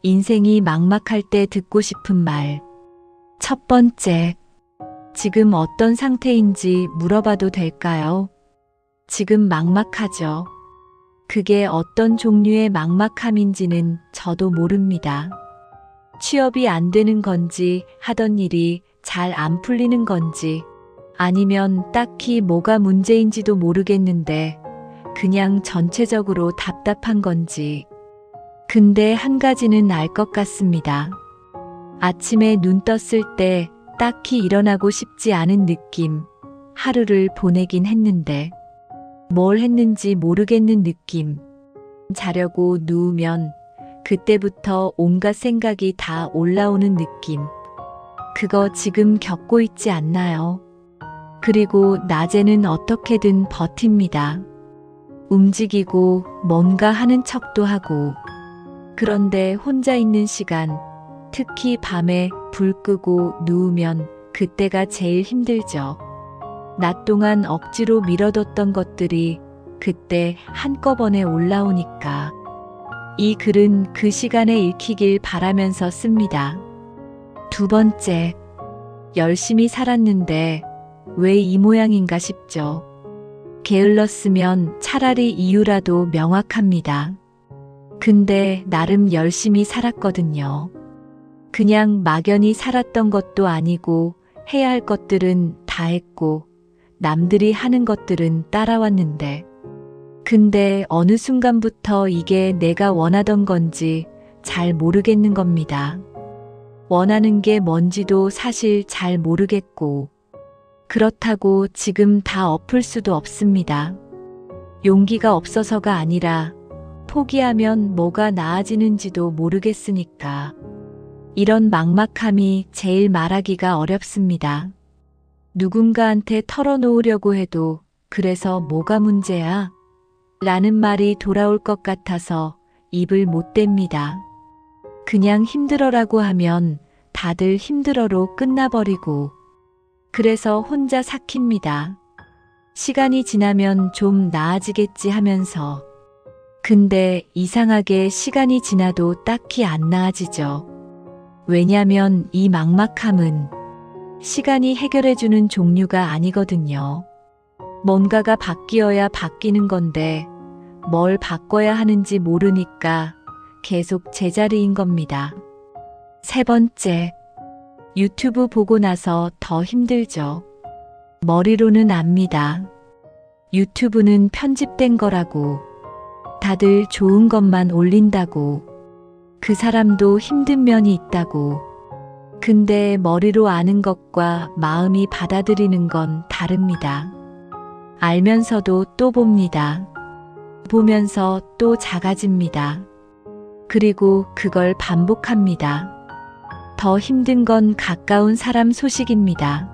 인생이 막막할 때 듣고 싶은 말. 첫 번째, 지금 어떤 상태인지 물어봐도 될까요? 지금 막막하죠. 그게 어떤 종류의 막막함인지는 저도 모릅니다. 취업이 안 되는 건지, 하던 일이 잘 안 풀리는 건지, 아니면 딱히 뭐가 문제인지도 모르겠는데 그냥 전체적으로 답답한 건지. 근데 한 가지는 알 것 같습니다. 아침에 눈 떴을 때 딱히 일어나고 싶지 않은 느낌, 하루를 보내긴 했는데 뭘 했는지 모르겠는 느낌. 자려고 누우면 그때부터 온갖 생각이 다 올라오는 느낌. 그거 지금 겪고 있지 않나요? 그리고 낮에는 어떻게든 버팁니다. 움직이고 뭔가 하는 척도 하고. 그런데 혼자 있는 시간, 특히 밤에 불 끄고 누우면 그때가 제일 힘들죠. 낮 동안 억지로 미뤄뒀던 것들이 그때 한꺼번에 올라오니까. 이 글은 그 시간에 읽히길 바라면서 씁니다. 두 번째, 열심히 살았는데 왜 이 모양인가 싶죠. 게을렀으면 차라리 이유라도 명확합니다. 근데 나름 열심히 살았거든요. 그냥 막연히 살았던 것도 아니고 해야 할 것들은 다 했고 남들이 하는 것들은 따라왔는데 근데 어느 순간부터 이게 내가 원하던 건지 잘 모르겠는 겁니다. 원하는 게 뭔지도 사실 잘 모르겠고 그렇다고 지금 다 엎을 수도 없습니다. 용기가 없어서가 아니라 포기하면 뭐가 나아지는지도 모르겠으니까. 이런 막막함이 제일 말하기가 어렵습니다. 누군가한테 털어놓으려고 해도 그래서 뭐가 문제야? 라는 말이 돌아올 것 같아서 입을 못 댑니다. 그냥 힘들어라고 하면 다들 힘들어로 끝나버리고 그래서 혼자 삭힙니다. 시간이 지나면 좀 나아지겠지 하면서. 근데 이상하게 시간이 지나도 딱히 안 나아지죠. 왜냐면 이 막막함은 시간이 해결해주는 종류가 아니거든요. 뭔가가 바뀌어야 바뀌는 건데 뭘 바꿔야 하는지 모르니까 계속 제자리인 겁니다. 세 번째, 유튜브 보고 나서 더 힘들죠. 머리로는 압니다. 유튜브는 편집된 거라고. 다들 좋은 것만 올린다고. 그 사람도 힘든 면이 있다고. 근데 머리로 아는 것과 마음이 받아들이는 건 다릅니다. 알면서도 또 봅니다. 보면서 또 작아집니다. 그리고 그걸 반복합니다. 더 힘든 건 가까운 사람 소식입니다.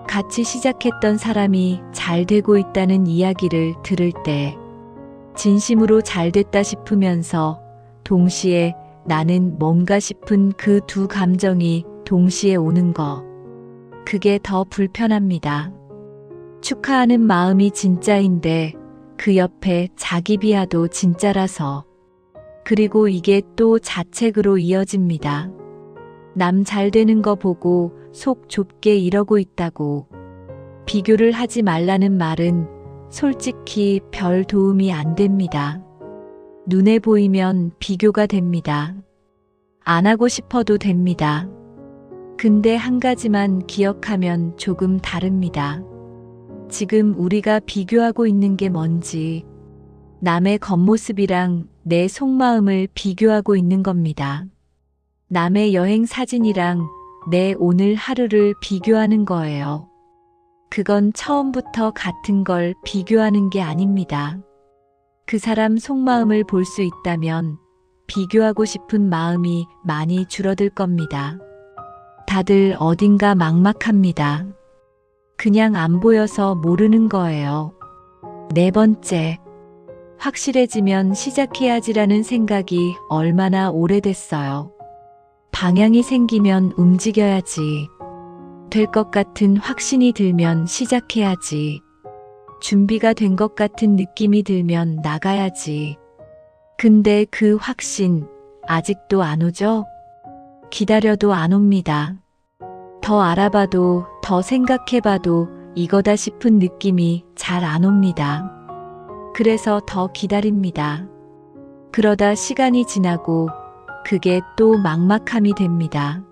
같이 시작했던 사람이 잘 되고 있다는 이야기를 들을 때 진심으로 잘 됐다 싶으면서 동시에 나는 뭔가 싶은 그 두 감정이 동시에 오는 거. 그게 더 불편합니다. 축하하는 마음이 진짜인데 그 옆에 자기 비하도 진짜라서. 그리고 이게 또 자책으로 이어집니다. 남 잘 되는 거 보고 속 좁게 이러고 있다고. 비교를 하지 말라는 말은 솔직히 별 도움이 안 됩니다. 눈에 보이면 비교가 됩니다. 안 하고 싶어도 됩니다. 근데 한 가지만 기억하면 조금 다릅니다. 지금 우리가 비교하고 있는 게 뭔지, 남의 겉모습이랑 내 속마음을 비교하고 있는 겁니다. 남의 여행 사진이랑 내 오늘 하루를 비교하는 거예요. 그건 처음부터 같은 걸 비교하는 게 아닙니다. 그 사람 속마음을 볼 수 있다면 비교하고 싶은 마음이 많이 줄어들 겁니다. 다들 어딘가 막막합니다. 그냥 안 보여서 모르는 거예요. 네 번째, 확실해지면 시작해야지라는 생각이 얼마나 오래됐어요. 방향이 생기면 움직여야지. 될 것 같은 확신이 들면 시작해야지. 준비가 된 것 같은 느낌이 들면 나가야지. 근데 그 확신, 아직도 안 오죠? 기다려도 안 옵니다. 더 알아봐도 더 생각해봐도 이거다 싶은 느낌이 잘 안 옵니다. 그래서 더 기다립니다. 그러다 시간이 지나고 그게 또 막막함이 됩니다.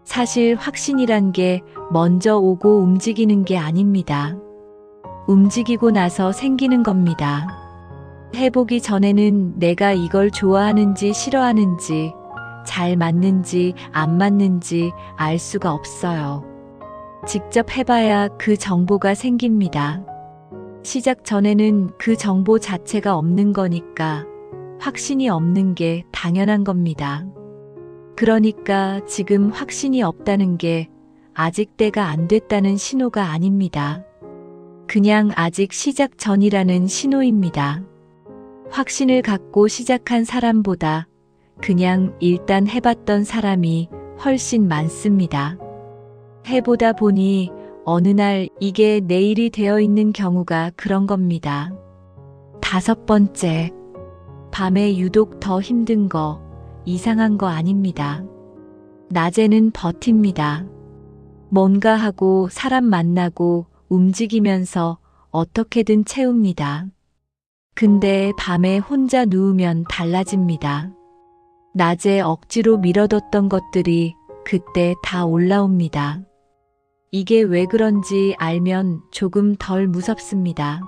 사실 확신이란 게 먼저 오고 움직이는 게 아닙니다. 움직이고 나서 생기는 겁니다. 해보기 전에는 내가 이걸 좋아하는지 싫어하는지, 잘 맞는지 안 맞는지 알 수가 없어요. 직접 해봐야 그 정보가 생깁니다. 시작 전에는 그 정보 자체가 없는 거니까 확신이 없는 게 당연한 겁니다. 그러니까 지금 확신이 없다는 게 아직 때가 안 됐다는 신호가 아닙니다. 그냥 아직 시작 전이라는 신호입니다. 확신을 갖고 시작한 사람보다 그냥 일단 해봤던 사람이 훨씬 많습니다. 해보다 보니 어느 날 이게 내일이 되어 있는 경우가 그런 겁니다. 5번째, 밤에 유독 더 힘든 거, 이상한 거 아닙니다. 낮에는 버팁니다. 뭔가 하고 사람 만나고 움직이면서 어떻게든 채웁니다. 근데 밤에 혼자 누우면 달라집니다. 낮에 억지로 미뤄뒀던 것들이 그때 다 올라옵니다. 이게 왜 그런지 알면 조금 덜 무섭습니다.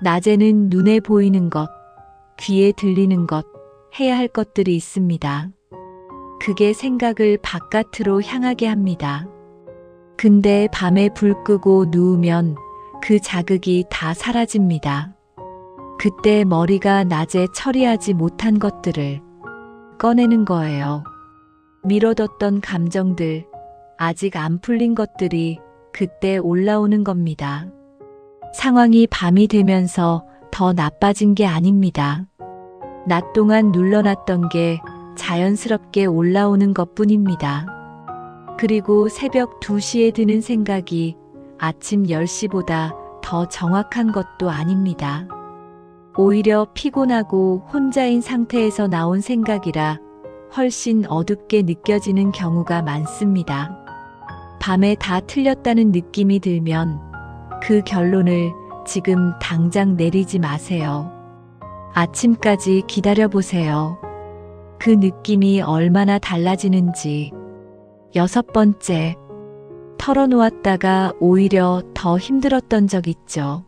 낮에는 눈에 보이는 것, 귀에 들리는 것, 해야 할 것들이 있습니다. 그게 생각을 바깥으로 향하게 합니다. 근데 밤에 불 끄고 누우면 그 자극이 다 사라집니다. 그때 머리가 낮에 처리하지 못한 것들을 꺼내는 거예요. 미뤄뒀던 감정들, 아직 안 풀린 것들이 그때 올라오는 겁니다. 상황이 밤이 되면서 더 나빠진 게 아닙니다. 낮 동안 눌러놨던 게 자연스럽게 올라오는 것뿐입니다. 그리고 새벽 2시에 드는 생각이 아침 10시보다 더 정확한 것도 아닙니다. 오히려 피곤하고 혼자인 상태에서 나온 생각이라 훨씬 어둡게 느껴지는 경우가 많습니다. 밤에 다 틀렸다는 느낌이 들면 그 결론을 지금 당장 내리지 마세요. 아침까지 기다려보세요. 그 느낌이 얼마나 달라지는지. 6번째, 털어놓았다가 오히려 더 힘들었던 적 있죠.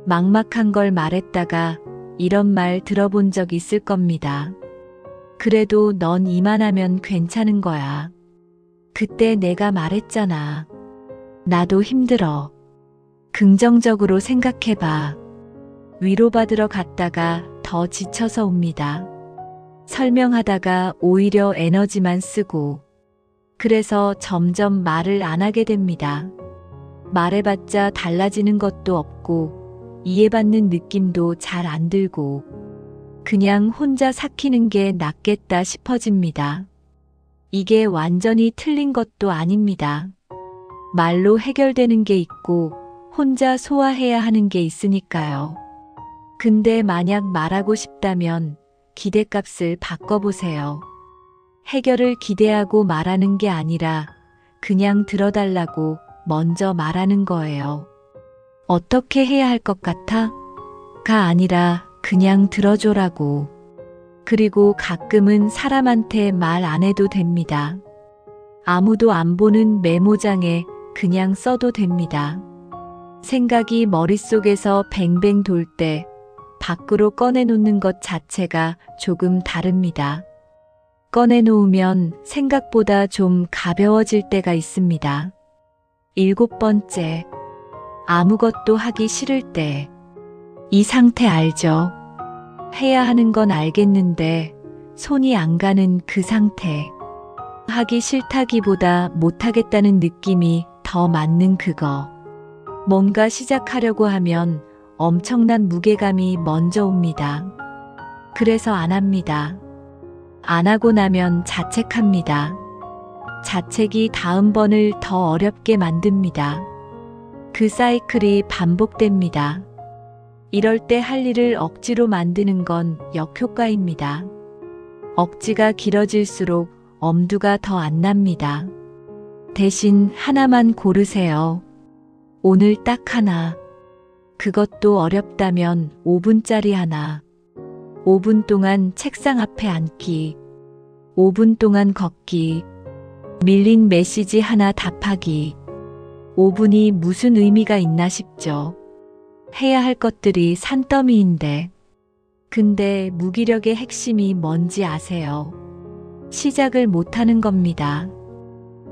막막한 걸 말했다가 이런 말 들어본 적 있을 겁니다. 그래도 넌 이만하면 괜찮은 거야. 그때 내가 말했잖아. 나도 힘들어. 긍정적으로 생각해봐. 위로받으러 갔다가 더 지쳐서 옵니다. 설명하다가 오히려 에너지만 쓰고. 그래서 점점 말을 안 하게 됩니다. 말해봤자 달라지는 것도 없고 이해받는 느낌도 잘 안 들고 그냥 혼자 삭히는 게 낫겠다 싶어집니다. 이게 완전히 틀린 것도 아닙니다. 말로 해결되는 게 있고 혼자 소화해야 하는 게 있으니까요. 근데 만약 말하고 싶다면 기대값을 바꿔보세요. 해결을 기대하고 말하는 게 아니라 그냥 들어달라고 먼저 말하는 거예요. 어떻게 해야 할 것 같아? 가 아니라 그냥 들어줘라고. 그리고 가끔은 사람한테 말 안 해도 됩니다. 아무도 안 보는 메모장에 그냥 써도 됩니다. 생각이 머릿속에서 뱅뱅 돌 때 밖으로 꺼내놓는 것 자체가 조금 다릅니다. 꺼내놓으면 생각보다 좀 가벼워질 때가 있습니다. 7번째, 아무것도 하기 싫을 때. 이 상태 알죠? 해야 하는 건 알겠는데 손이 안 가는 그 상태. 하기 싫다기보다 못하겠다는 느낌이 더 맞는 그거. 뭔가 시작하려고 하면 엄청난 무게감이 먼저 옵니다. 그래서 안 합니다. 안 하고 나면 자책합니다. 자책이 다음번을 더 어렵게 만듭니다. 그 사이클이 반복됩니다. 이럴 때 할 일을 억지로 만드는 건 역효과입니다. 억지가 길어질수록 엄두가 더 안 납니다. 대신 하나만 고르세요. 오늘 딱 하나. 그것도 어렵다면 5분짜리 하나. 5분 동안 책상 앞에 앉기. 5분 동안 걷기. 밀린 메시지 하나 답하기. 5분이 무슨 의미가 있나 싶죠. 해야 할 것들이 산더미인데. 근데 무기력의 핵심이 뭔지 아세요? 시작을 못하는 겁니다.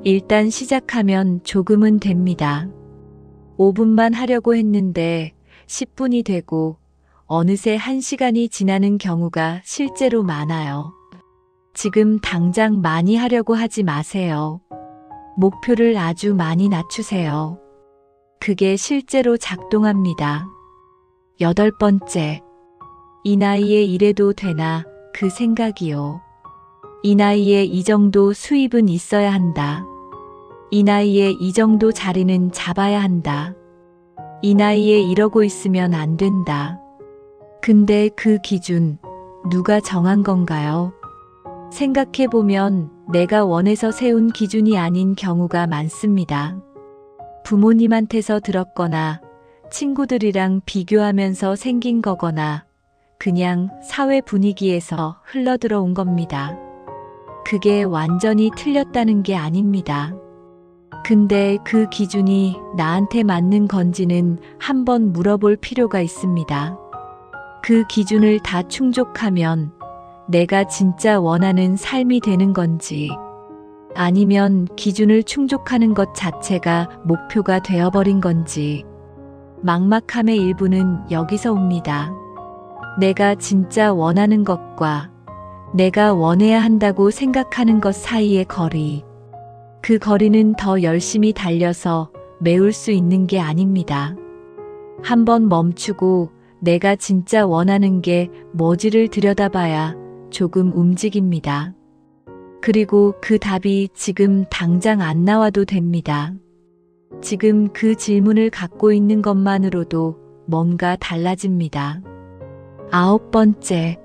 일단 시작하면 조금은 됩니다. 5분만 하려고 했는데 10분이 되고 어느새 1시간이 지나는 경우가 실제로 많아요. 지금 당장 많이 하려고 하지 마세요. 목표를 아주 많이 낮추세요. 그게 실제로 작동합니다. 8번째. 이 나이에 이래도 되나 그 생각이요. 이 나이에 이 정도 수입은 있어야 한다. 이 나이에 이 정도 자리는 잡아야 한다. 이 나이에 이러고 있으면 안 된다. 근데 그 기준 누가 정한 건가요? 생각해보면 내가 원해서 세운 기준이 아닌 경우가 많습니다. 부모님한테서 들었거나 친구들이랑 비교하면서 생긴 거거나 그냥 사회 분위기에서 흘러들어온 겁니다. 그게 완전히 틀렸다는 게 아닙니다. 근데 그 기준이 나한테 맞는 건지는 한번 물어볼 필요가 있습니다. 그 기준을 다 충족하면 내가 진짜 원하는 삶이 되는 건지, 아니면 기준을 충족하는 것 자체가 목표가 되어버린 건지. 막막함의 일부는 여기서 옵니다. 내가 진짜 원하는 것과 내가 원해야 한다고 생각하는 것 사이의 거리. 그 거리는 더 열심히 달려서 메울 수 있는 게 아닙니다. 한번 멈추고 내가 진짜 원하는 게 뭐지를 들여다봐야 조금 움직입니다. 그리고 그 답이 지금 당장 안 나와도 됩니다. 지금 그 질문을 갖고 있는 것만으로도 뭔가 달라집니다. 9번째.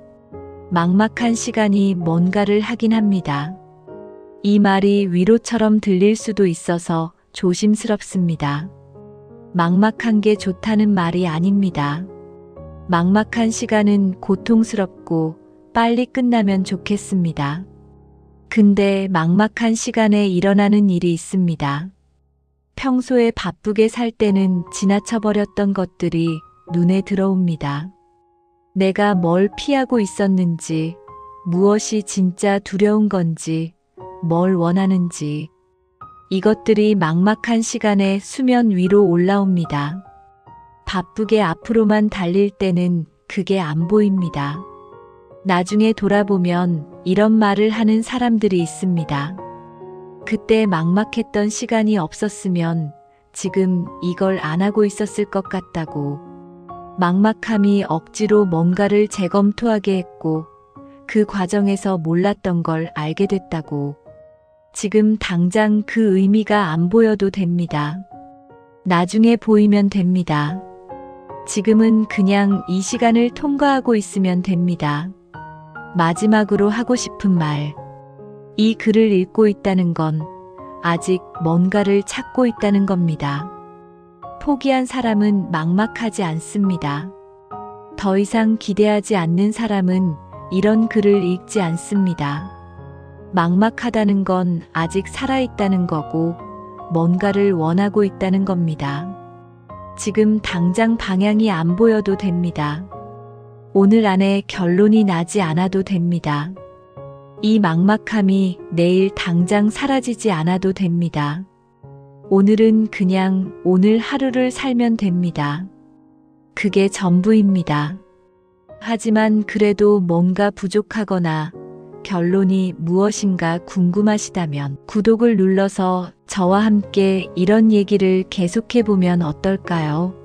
막막한 시간이 뭔가를 하긴 합니다. 이 말이 위로처럼 들릴 수도 있어서 조심스럽습니다. 막막한 게 좋다는 말이 아닙니다. 막막한 시간은 고통스럽고 빨리 끝나면 좋겠습니다. 근데 막막한 시간에 일어나는 일이 있습니다. 평소에 바쁘게 살 때는 지나쳐버렸던 것들이 눈에 들어옵니다. 내가 뭘 피하고 있었는지, 무엇이 진짜 두려운 건지, 뭘 원하는지. 이것들이 막막한 시간에 수면 위로 올라옵니다. 바쁘게 앞으로만 달릴 때는 그게 안 보입니다. 나중에 돌아보면 이런 말을 하는 사람들이 있습니다. 그때 막막했던 시간이 없었으면 지금 이걸 안 하고 있었을 것 같다고. 막막함이 억지로 뭔가를 재검토하게 했고 그 과정에서 몰랐던 걸 알게 됐다고. 지금 당장 그 의미가 안 보여도 됩니다. 나중에 보이면 됩니다. 지금은 그냥 이 시간을 통과하고 있으면 됩니다. 마지막으로 하고 싶은 말. 이 글을 읽고 있다는 건 아직 뭔가를 찾고 있다는 겁니다. 포기한 사람은 막막하지 않습니다. 더 이상 기대하지 않는 사람은 이런 글을 읽지 않습니다. 막막하다는 건 아직 살아있다는 거고 뭔가를 원하고 있다는 겁니다. 지금 당장 방향이 안 보여도 됩니다. 오늘 안에 결론이 나지 않아도 됩니다. 이 막막함이 내일 당장 사라지지 않아도 됩니다. 오늘은 그냥 오늘 하루를 살면 됩니다. 그게 전부입니다. 하지만 그래도 뭔가 부족하거나 결론이 무엇인가 궁금하시다면 구독을 눌러서 저와 함께 이런 얘기를 계속해보면 어떨까요?